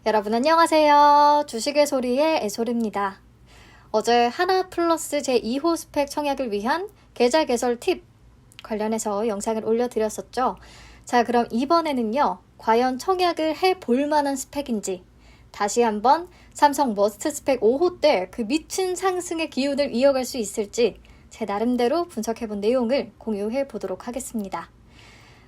여러분 안녕하세요. 주식의 소리의 애솔입니다. 어제 하나플러스 제2호 스펙 청약을 위한 계좌 개설 팁 관련해서 영상을 올려드렸었죠. 자, 그럼 이번에는요. 과연 청약을 해볼 만한 스펙인지 다시 한번 삼성 머스트 스펙 5호 때 그 미친 상승의 기운을 이어갈 수 있을지 제 나름대로 분석해본 내용을 공유해 보도록 하겠습니다.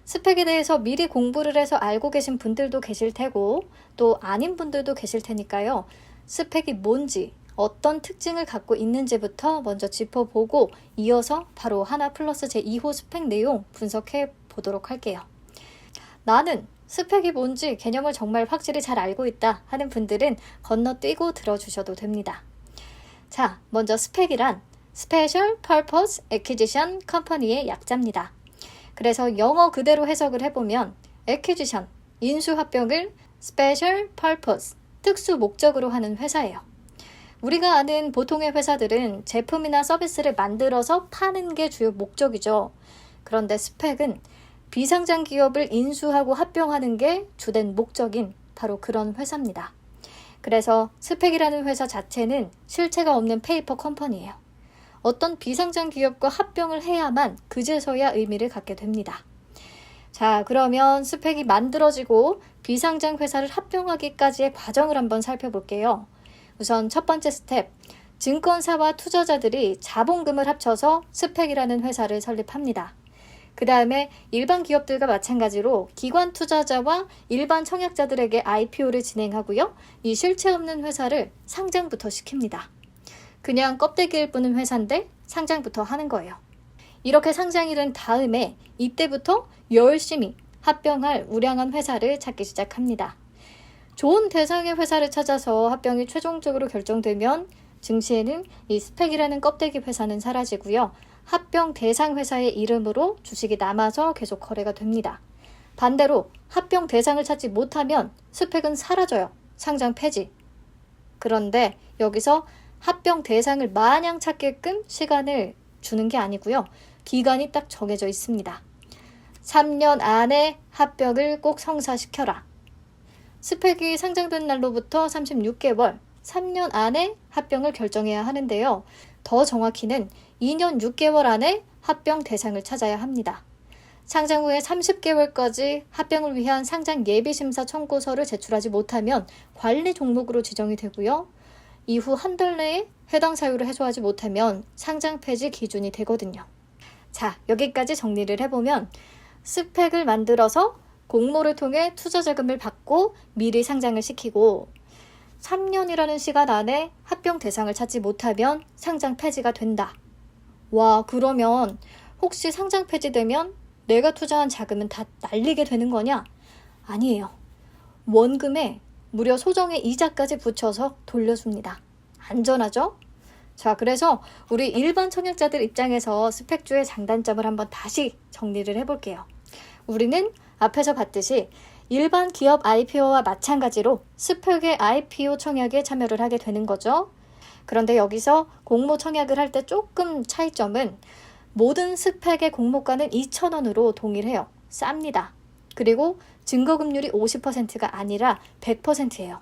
스펙에 대해서 미리 공부를 해서 알고 계신 분들도 계실 테고 또 아닌 분들도 계실 테니까요. 스펙이 뭔지 어떤 특징을 갖고 있는지부터 먼저 짚어보고 이어서 바로 하나플러스 제2호 스펙 내용 분석해 보도록 할게요. 나는 스펙이 뭔지 개념을 정말 확실히 잘 알고 있다 하는 분들은 건너뛰고 들어주셔도 됩니다. 자, 먼저 스펙이란 Special Purpose Acquisition Company의 약자입니다. 그래서 영어 그대로 해석을 해보면 Acquisition, 인수합병을 Special Purpose, 특수 목적으로 하는 회사예요. 우리가 아는 보통의 회사들은 제품이나 서비스를 만들어서 파는 게 주요 목적이죠. 그런데 스펙은 비상장 기업을 인수하고 합병하는 게 주된 목적인 바로 그런 회사입니다. 그래서 스펙이라는 회사 자체는 실체가 없는 페이퍼 컴퍼니예요. 어떤 비상장 기업과 합병을 해야만 그제서야 의미를 갖게 됩니다. 자, 그러면 스펙이 만들어지고 비상장 회사를 합병하기까지의 과정을 한번 살펴볼게요. 우선 첫 번째 스텝, 증권사와 투자자들이 자본금을 합쳐서 스펙이라는 회사를 설립합니다. 그 다음에 일반 기업들과 마찬가지로 기관 투자자와 일반 청약자들에게 IPO를 진행하고요. 이 실체 없는 회사를 상장부터 시킵니다. 그냥 껍데기일 뿐인 회사인데 상장부터 하는 거예요. 이렇게 상장이 된 다음에 이때부터 열심히 합병할 우량한 회사를 찾기 시작합니다. 좋은 대상의 회사를 찾아서 합병이 최종적으로 결정되면 증시에는 이 스펙이라는 껍데기 회사는 사라지고요. 합병 대상 회사의 이름으로 주식이 남아서 계속 거래가 됩니다. 반대로 합병 대상을 찾지 못하면 스펙은 사라져요. 상장 폐지. 그런데 여기서 합병 대상을 마냥 찾게끔 시간을 주는 게 아니고요. 기간이 딱 정해져 있습니다. 3년 안에 합병을 꼭 성사시켜라. 스펙이 상장된 날로부터 36개월, 3년 안에 합병을 결정해야 하는데요. 더 정확히는 2년 6개월 안에 합병 대상을 찾아야 합니다. 상장 후에 30개월까지 합병을 위한 상장 예비심사 청구서를 제출하지 못하면 관리 종목으로 지정이 되고요. 이후 한 달 내에 해당 사유를 해소하지 못하면 상장 폐지 기준이 되거든요. 자, 여기까지 정리를 해보면 스펙을 만들어서 공모를 통해 투자 자금을 받고 미리 상장을 시키고 3년이라는 시간 안에 합병 대상을 찾지 못하면 상장 폐지가 된다. 와, 그러면 혹시 상장 폐지되면 내가 투자한 자금은 다 날리게 되는 거냐? 아니에요. 원금에 무려 소정의 이자까지 붙여서 돌려줍니다. 안전하죠? 자, 그래서 우리 일반 청약자들 입장에서 스펙주의 장단점을 한번 다시 정리를 해볼게요. 우리는 앞에서 봤듯이 일반 기업 IPO와 마찬가지로 스펙의 IPO 청약에 참여를 하게 되는 거죠. 그런데 여기서 공모 청약을 할 때 조금 차이점은 모든 스펙의 공모가는 2,000원으로 동일해요. 쌉니다. 그리고 증거금률이 50%가 아니라 100%예요.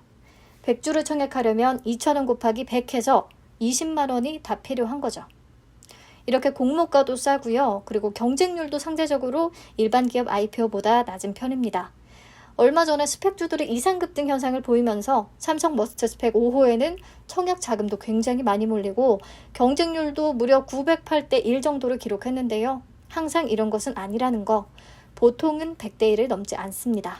100주를 청약하려면 2,000원 곱하기 100 해서 20만 원이 다 필요한 거죠. 이렇게 공모가도 싸고요. 그리고 경쟁률도 상대적으로 일반 기업 IPO보다 낮은 편입니다. 얼마 전에 스펙주들의 이상급등 현상을 보이면서 삼성 머스트 스펙 5호에는 청약 자금도 굉장히 많이 몰리고 경쟁률도 무려 908대 1 정도를 기록했는데요. 항상 이런 것은 아니라는 거. 보통은 100대 1을 넘지 않습니다.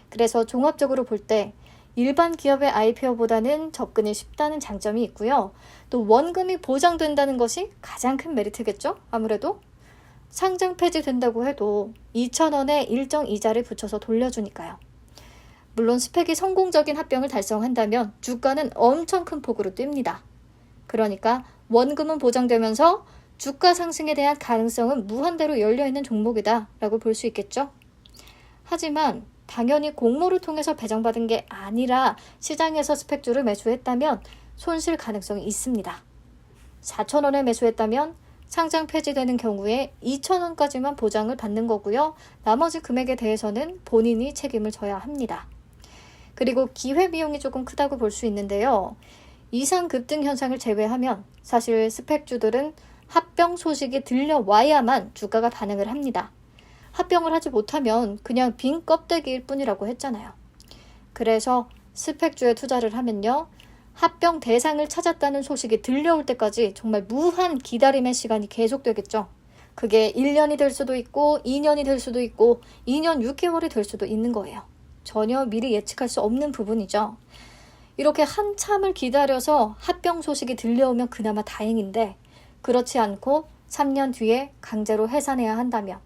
그래서 종합적으로 볼 때 일반 기업의 IPO보다는 접근이 쉽다는 장점이 있고요. 또 원금이 보장된다는 것이 가장 큰 메리트겠죠? 아무래도 상장 폐지된다고 해도 2,000원에 일정 이자를 붙여서 돌려주니까요. 물론 스펙이 성공적인 합병을 달성한다면 주가는 엄청 큰 폭으로 뜁니다. 그러니까 원금은 보장되면서 주가 상승에 대한 가능성은 무한대로 열려있는 종목이다 라고 볼 수 있겠죠. 하지만 당연히 공모를 통해서 배정받은 게 아니라 시장에서 스펙주를 매수했다면 손실 가능성이 있습니다. 4,000원에 매수했다면 상장 폐지되는 경우에 2,000원까지만 보장을 받는 거고요. 나머지 금액에 대해서는 본인이 책임을 져야 합니다. 그리고 기회비용이 조금 크다고 볼 수 있는데요. 이상 급등 현상을 제외하면 사실 스펙주들은 합병 소식이 들려와야만 주가가 반응을 합니다. 합병을 하지 못하면 그냥 빈 껍데기일 뿐이라고 했잖아요. 그래서 스펙주에 투자를 하면요. 합병 대상을 찾았다는 소식이 들려올 때까지 정말 무한 기다림의 시간이 계속되겠죠. 그게 1년이 될 수도 있고 2년이 될 수도 있고 2년 6개월이 될 수도 있는 거예요. 전혀 미리 예측할 수 없는 부분이죠. 이렇게 한참을 기다려서 합병 소식이 들려오면 그나마 다행인데 그렇지 않고 3년 뒤에 강제로 해산해야 한다면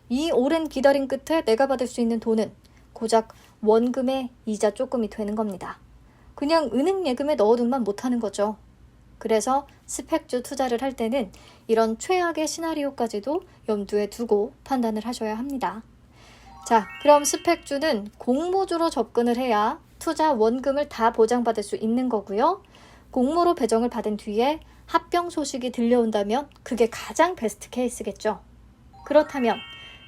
이 오랜 기다림 끝에 내가 받을 수 있는 돈은 고작 원금의 이자 조금이 되는 겁니다. 그냥 은행 예금에 넣어둔만 못하는 거죠. 그래서 스펙주 투자를 할 때는 이런 최악의 시나리오까지도 염두에 두고 판단을 하셔야 합니다. 자, 그럼 스펙주는 공모주로 접근을 해야 투자 원금을 다 보장받을 수 있는 거고요. 공모로 배정을 받은 뒤에 합병 소식이 들려온다면 그게 가장 베스트 케이스겠죠. 그렇다면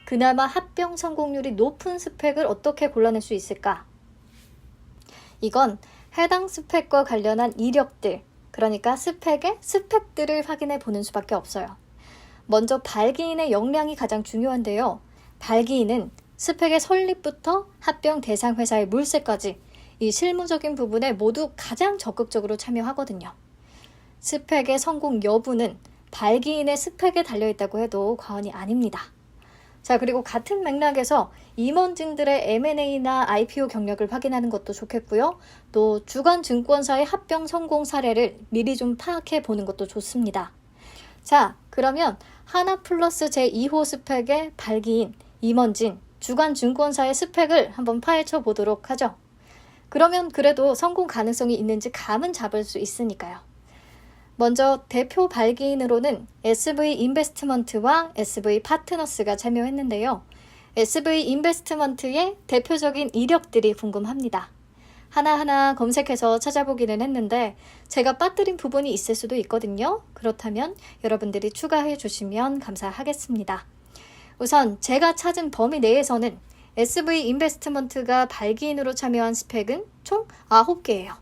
그나마 합병 성공률이 높은 스펙을 어떻게 골라낼 수 있을까? 이건 해당 스펙과 관련한 이력들, 그러니까 스펙의 스펙들을 확인해 보는 수밖에 없어요. 먼저 발기인의 역량이 가장 중요한데요. 발기인은 스펙의 설립부터 합병 대상 회사의 물세까지 이 실무적인 부분에 모두 가장 적극적으로 참여하거든요. 스펙의 성공 여부는 발기인의 스펙에 달려있다고 해도 과언이 아닙니다. 자, 그리고 같은 맥락에서 임원진들의 M&A나 IPO 경력을 확인하는 것도 좋겠고요. 또 주간 증권사의 합병 성공 사례를 미리 좀 파악해 보는 것도 좋습니다. 자, 그러면 하나플러스 제2호 스펙의 발기인, 임원진, 주간 증권사의 스펙을 한번 파헤쳐 보도록 하죠. 그러면 그래도 성공 가능성이 있는지 감은 잡을 수 있으니까요. 먼저 대표 발기인으로는 SV 인베스트먼트와 SV 파트너스가 참여했는데요. SV 인베스트먼트의 대표적인 이력들이 궁금합니다. 하나하나 검색해서 찾아보기는 했는데 제가 빠뜨린 부분이 있을 수도 있거든요. 그렇다면 여러분들이 추가해 주시면 감사하겠습니다. 우선 제가 찾은 범위 내에서는 SV 인베스트먼트가 발기인으로 참여한 스펙은 총 9개예요.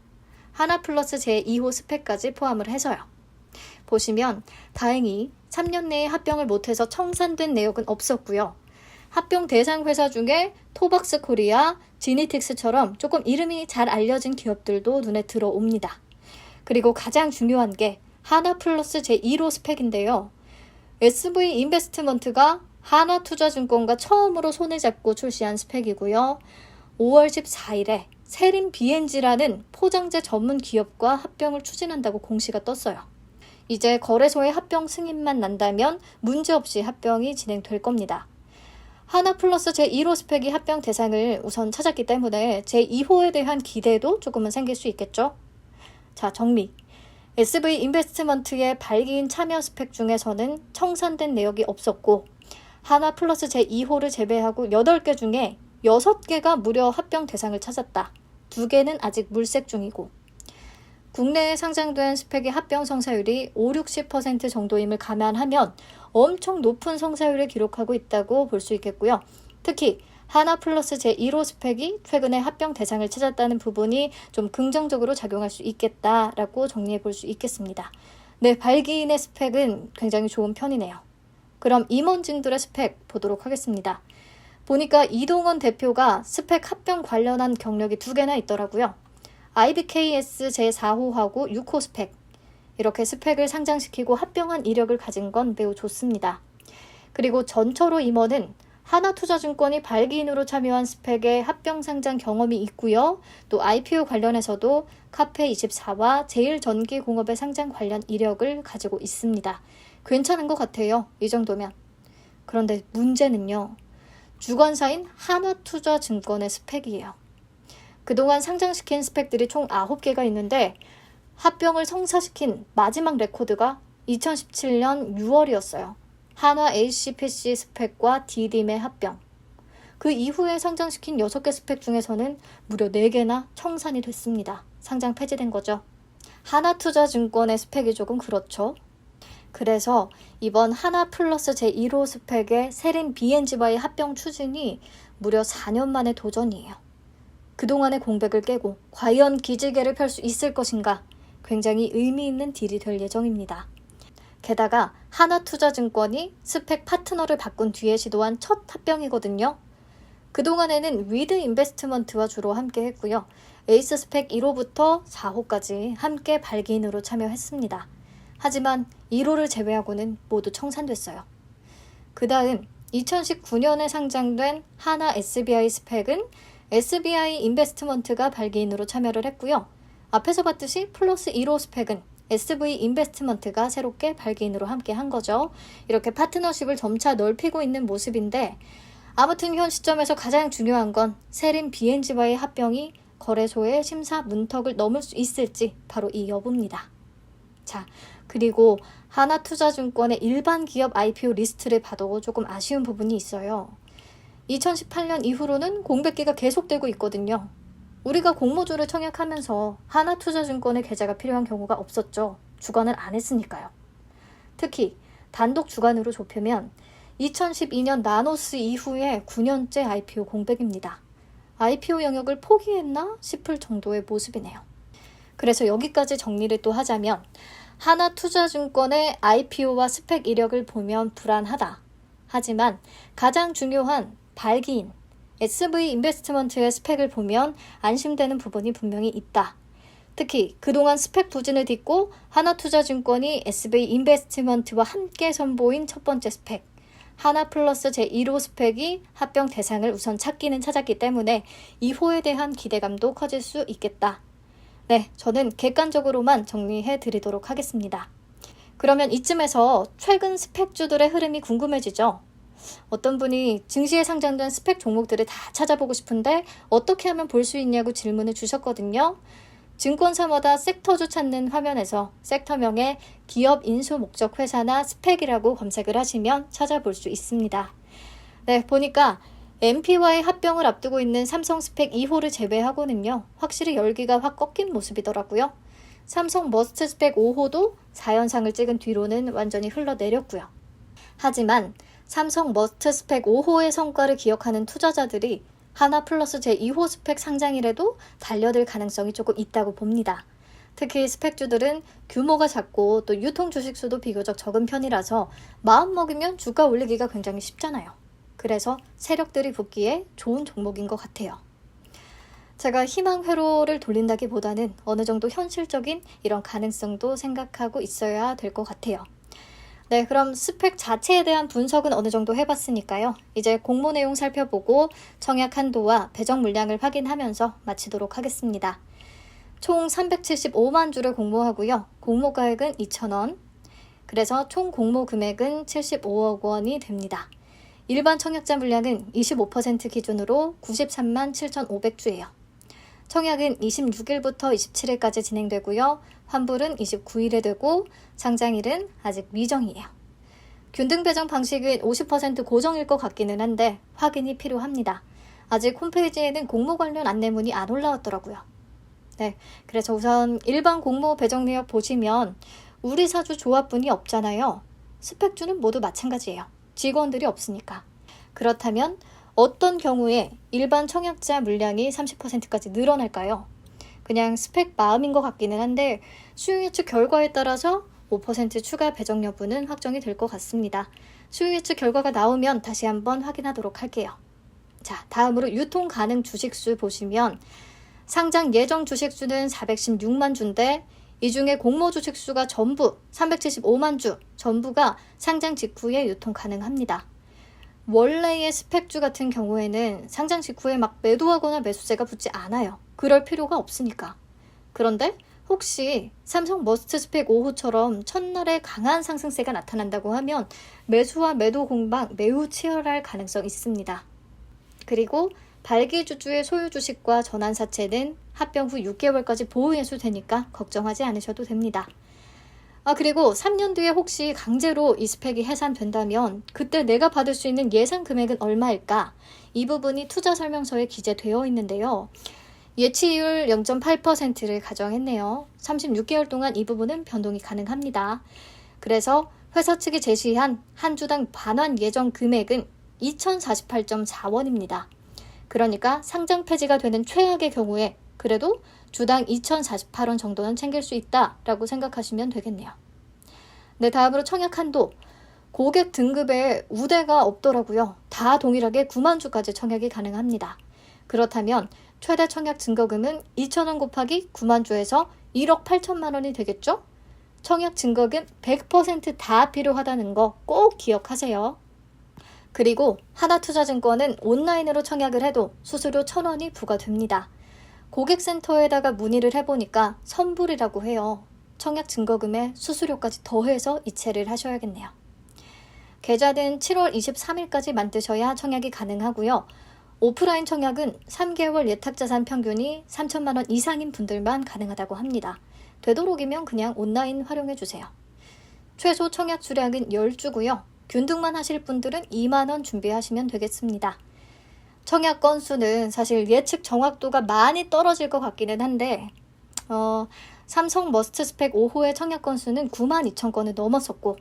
하나플러스 제2호 스펙까지 포함을 해서요. 보시면 다행히 3년 내에 합병을 못해서 청산된 내역은 없었고요. 합병 대상 회사 중에 토박스 코리아, 지니틱스처럼 조금 이름이 잘 알려진 기업들도 눈에 들어옵니다. 그리고 가장 중요한 게 하나플러스 제1호 스펙인데요. SV 인베스트먼트가 하나투자증권과 처음으로 손을 잡고 출시한 스펙이고요. 5월 14일에 세림 BNG라는 포장재 전문 기업과 합병을 추진한다고 공시가 떴어요. 이제 거래소의 합병 승인만 난다면 문제없이 합병이 진행될 겁니다. 하나플러스 제1호 스펙이 합병 대상을 우선 찾았기 때문에 제2호에 대한 기대도 조금은 생길 수 있겠죠. 자, 정리. SV 인베스트먼트의 발기인 참여 스펙 중에서는 청산된 내역이 없었고 하나플러스 제2호를 제외하고 8개 중에 6개가 무려 합병 대상을 찾았다. 2개는 아직 물색 중이고 국내에 상장된 스펙의 합병 성사율이 50-60% 정도임을 감안하면 엄청 높은 성사율을 기록하고 있다고 볼 수 있겠고요. 특히 하나플러스 제1호 스펙이 최근에 합병 대상을 찾았다는 부분이 좀 긍정적으로 작용할 수 있겠다라고 정리해 볼 수 있겠습니다. 네, 발기인의 스펙은 굉장히 좋은 편이네요. 그럼 임원진들의 스펙 보도록 하겠습니다. 보니까 이동원 대표가 스펙 합병 관련한 경력이 2개나 있더라고요. IBKS 제4호하고 6호 스펙. 이렇게 스펙을 상장시키고 합병한 이력을 가진 건 매우 좋습니다. 그리고 전철호 임원은 하나투자증권이 발기인으로 참여한 스펙의 합병 상장 경험이 있고요. 또 IPO 관련해서도 카페24와 제일전기공업의 상장 관련 이력을 가지고 있습니다. 괜찮은 것 같아요. 이 정도면. 그런데 문제는요. 주관사인 하나투자증권의 스펙이에요. 그동안 상장시킨 스펙들이 총 9개가 있는데 합병을 성사시킨 마지막 레코드가 2017년 6월이었어요. 한화 HPC 스펙과 디딤의 합병. 그 이후에 상장시킨 6개 스펙 중에서는 무려 4개나 청산이 됐습니다. 상장 폐지된 거죠. 하나투자증권의 스펙이 조금 그렇죠. 그래서 이번 하나플러스 제1호 스펙의 세림 BNG와의 합병 추진이 무려 4년 만의 도전이에요. 그동안의 공백을 깨고 과연 기지개를 펼 수 있을 것인가 굉장히 의미 있는 딜이 될 예정입니다. 게다가 하나투자증권이 스펙 파트너를 바꾼 뒤에 시도한 첫 합병이거든요. 그동안에는 위드 인베스트먼트와 주로 함께 했고요. 에이스 스펙 1호부터 4호까지 함께 발기인으로 참여했습니다. 하지만 1호를 제외하고는 모두 청산됐어요. 그 다음 2019년에 상장된 하나 SBI 스펙은 SBI 인베스트먼트가 발기인으로 참여를 했고요. 앞에서 봤듯이 플러스 1호 스펙은 SV 인베스트먼트가 새롭게 발기인으로 함께 한 거죠. 이렇게 파트너십을 점차 넓히고 있는 모습인데 아무튼 현 시점에서 가장 중요한 건 세림 BNG와의 합병이 거래소의 심사 문턱을 넘을 수 있을지 바로 이 여부입니다. 자, 그리고 하나투자증권의 일반 기업 IPO 리스트를 봐도 조금 아쉬운 부분이 있어요. 2018년 이후로는 공백기가 계속되고 있거든요. 우리가 공모주를 청약하면서 하나투자증권의 계좌가 필요한 경우가 없었죠. 주관을 안 했으니까요. 특히 단독 주관으로 좁히면 2012년 나노스 이후에 9년째 IPO 공백입니다. IPO 영역을 포기했나 싶을 정도의 모습이네요. 그래서 여기까지 정리를 또 하자면 하나투자증권의 IPO와 스펙 이력을 보면 불안하다. 하지만 가장 중요한 발기인 SV 인베스트먼트의 스펙을 보면 안심되는 부분이 분명히 있다. 특히 그동안 스펙 부진을 딛고 하나투자증권이 SV 인베스트먼트와 함께 선보인 첫 번째 스펙, 하나플러스 제1호 스펙이 합병 대상을 우선 찾기는 찾았기 때문에 2호에 대한 기대감도 커질 수 있겠다. 네, 저는 객관적으로만 정리해 드리도록 하겠습니다. 그러면 이쯤에서 최근 스펙주들의 흐름이 궁금해지죠? 어떤 분이 증시에 상장된 스펙 종목들을 다 찾아보고 싶은데 어떻게 하면 볼 수 있냐고 질문을 주셨거든요. 증권사마다 섹터주 찾는 화면에서 섹터명에 기업 인수 목적 회사나 스펙이라고 검색을 하시면 찾아볼 수 있습니다. 네, 보니까 MP와의 합병을 앞두고 있는 삼성 스펙 2호를 제외하고는요. 확실히 열기가 확 꺾인 모습이더라고요. 삼성 머스트 스펙 5호도 4연상을 찍은 뒤로는 완전히 흘러내렸고요. 하지만 삼성 머스트 스펙 5호의 성과를 기억하는 투자자들이 하나플러스 제2호 스펙 상장이라도 달려들 가능성이 조금 있다고 봅니다. 특히 스펙주들은 규모가 작고 또 유통 주식수도 비교적 적은 편이라서 마음먹으면 주가 올리기가 굉장히 쉽잖아요. 그래서 세력들이 붙기에 좋은 종목인 것 같아요. 제가 희망 회로를 돌린다기보다는 어느 정도 현실적인 이런 가능성도 생각하고 있어야 될 것 같아요. 네, 그럼 스펙 자체에 대한 분석은 어느 정도 해봤으니까요. 이제 공모 내용 살펴보고 청약 한도와 배정 물량을 확인하면서 마치도록 하겠습니다. 총 375만 주를 공모하고요. 공모가액은 2,000원. 그래서 총 공모 금액은 75억 원이 됩니다. 일반 청약자 물량은 25% 기준으로 93만 7,500주예요. 청약은 26일부터 27일까지 진행되고요. 환불은 29일에 되고 상장일은 아직 미정이에요. 균등 배정 방식은 50% 고정일 것 같기는 한데 확인이 필요합니다. 아직 홈페이지에는 공모 관련 안내문이 안 올라왔더라고요. 네, 그래서 우선 일반 공모 배정 내역 보시면 우리 사주 조합분이 없잖아요. 스펙주는 모두 마찬가지예요. 직원들이 없으니까. 그렇다면 어떤 경우에 일반 청약자 물량이 30%까지 늘어날까요? 그냥 스펙 마음인 것 같기는 한데 수용 예측 결과에 따라서 5% 추가 배정 여부는 확정이 될 것 같습니다. 수용 예측 결과가 나오면 다시 한번 확인하도록 할게요. 자, 다음으로 유통 가능 주식수 보시면 상장 예정 주식수는 416만 주인데 이 중에 공모 주식수가 전부 375만 주 전부가 상장 직후에 유통 가능합니다. 원래의 스펙주 같은 경우에는 상장 직후에 막 매도하거나 매수세가 붙지 않아요. 그럴 필요가 없으니까. 그런데 혹시 삼성 머스트 스펙 5호처럼 첫날에 강한 상승세가 나타난다고 하면 매수와 매도 공방 매우 치열할 가능성이 있습니다. 그리고 발기주주의 소유 주식과 전환사채는 합병 후 6개월까지 보호 예수되니까 걱정하지 않으셔도 됩니다. 그리고 3년 뒤에 혹시 강제로 이 스펙이 해산된다면 그때 내가 받을 수 있는 예상 금액은 얼마일까? 이 부분이 투자 설명서에 기재되어 있는데요. 예치율 0.8%를 가정했네요. 36개월 동안 이 부분은 변동이 가능합니다. 그래서 회사 측이 제시한 한 주당 반환 예정 금액은 2,048.4원입니다. 그러니까 상장 폐지가 되는 최악의 경우에 그래도 주당 2,048원 정도는 챙길 수 있다라고 생각하시면 되겠네요. 네, 다음으로 청약 한도. 고객 등급에 우대가 없더라고요. 다 동일하게 9만 주까지 청약이 가능합니다. 그렇다면 최대 청약 증거금은 2,000원 곱하기 9만 주에서 1억 8천만 원이 되겠죠? 청약 증거금 100% 필요하다는 거 꼭 기억하세요. 그리고 하나투자증권은 온라인으로 청약을 해도 수수료 1,000원이 부과됩니다. 고객센터에다가 문의를 해보니까 선불이라고 해요. 청약 증거금에 수수료까지 더해서 이체를 하셔야겠네요. 계좌는 7월 23일까지 만드셔야 청약이 가능하고요. 오프라인 청약은 3개월 예탁자산 평균이 3천만 원 이상인 분들만 가능하다고 합니다. 되도록이면 그냥 온라인 활용해주세요. 최소 청약 수량은 10주고요. 균등만 하실 분들은 2만 원 준비하시면 되겠습니다. 청약 건수는 사실 예측 정확도가 많이 떨어질 것 같기는 한데 삼성 머스트 스펙 5호의 청약 건수는 9만 2천 건을 넘었었고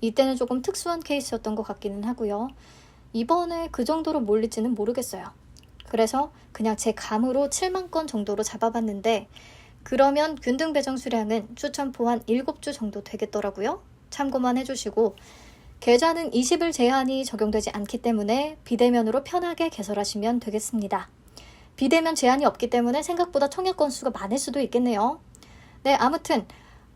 이때는 조금 특수한 케이스였던 것 같기는 하고요. 이번에 그 정도로 몰릴지는 모르겠어요. 그래서 그냥 제 감으로 7만 건 정도로 잡아봤는데 그러면 균등 배정 수량은 추천포 한 7주 정도 되겠더라고요. 참고만 해주시고 계좌는 20일 제한이 적용되지 않기 때문에 비대면으로 편하게 개설하시면 되겠습니다. 비대면 제한이 없기 때문에 생각보다 청약 건수가 많을 수도 있겠네요. 네, 아무튼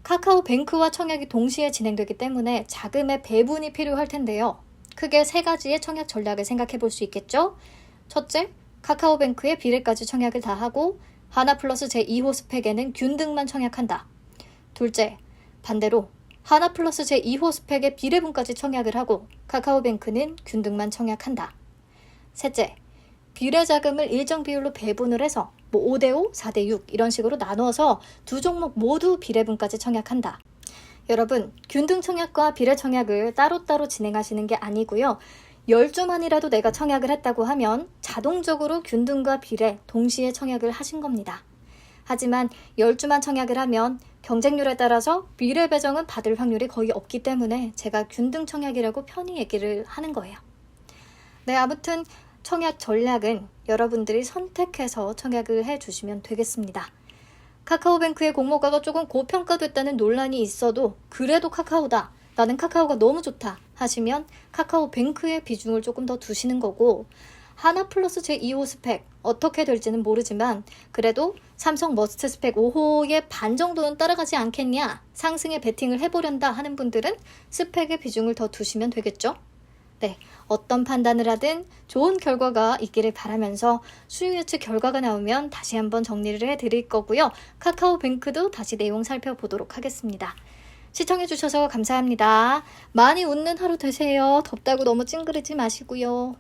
카카오뱅크와 청약이 동시에 진행되기 때문에 자금의 배분이 필요할 텐데요. 크게 3가지의 청약 전략을 생각해 볼 수 있겠죠? 첫째, 카카오뱅크에 비례까지 청약을 다 하고 하나플러스 제2호 스펙에는 균등만 청약한다. 둘째, 반대로 하나플러스 제2호 스펙에 비례분까지 청약을 하고 카카오뱅크는 균등만 청약한다. 셋째, 비례자금을 일정 비율로 배분을 해서 5대5, 4대6 이런 식으로 나누어서 두 종목 모두 비례분까지 청약한다. 여러분, 균등 청약과 비례 청약을 따로따로 진행하시는 게 아니고요. 10주만이라도 내가 청약을 했다고 하면 자동적으로 균등과 비례 동시에 청약을 하신 겁니다. 하지만 10주만 청약을 하면 경쟁률에 따라서 비례 배정은 받을 확률이 거의 없기 때문에 제가 균등 청약이라고 편히 얘기를 하는 거예요. 네, 아무튼 청약 전략은 여러분들이 선택해서 청약을 해주시면 되겠습니다. 카카오뱅크의 공모가가 조금 고평가됐다는 논란이 있어도 그래도 카카오다, 나는 카카오가 너무 좋다 하시면 카카오뱅크의 비중을 조금 더 두시는 거고 하나플러스 제2호 스펙 어떻게 될지는 모르지만 그래도 삼성 머스트 스펙 5호의 반 정도는 따라가지 않겠냐, 상승에 베팅을 해보련다 하는 분들은 스펙의 비중을 더 두시면 되겠죠. 네, 어떤 판단을 하든 좋은 결과가 있기를 바라면서 수요 예측 결과가 나오면 다시 한번 정리를 해드릴 거고요. 카카오뱅크도 다시 내용 살펴보도록 하겠습니다. 시청해주셔서 감사합니다. 많이 웃는 하루 되세요. 덥다고 너무 찡그리지 마시고요.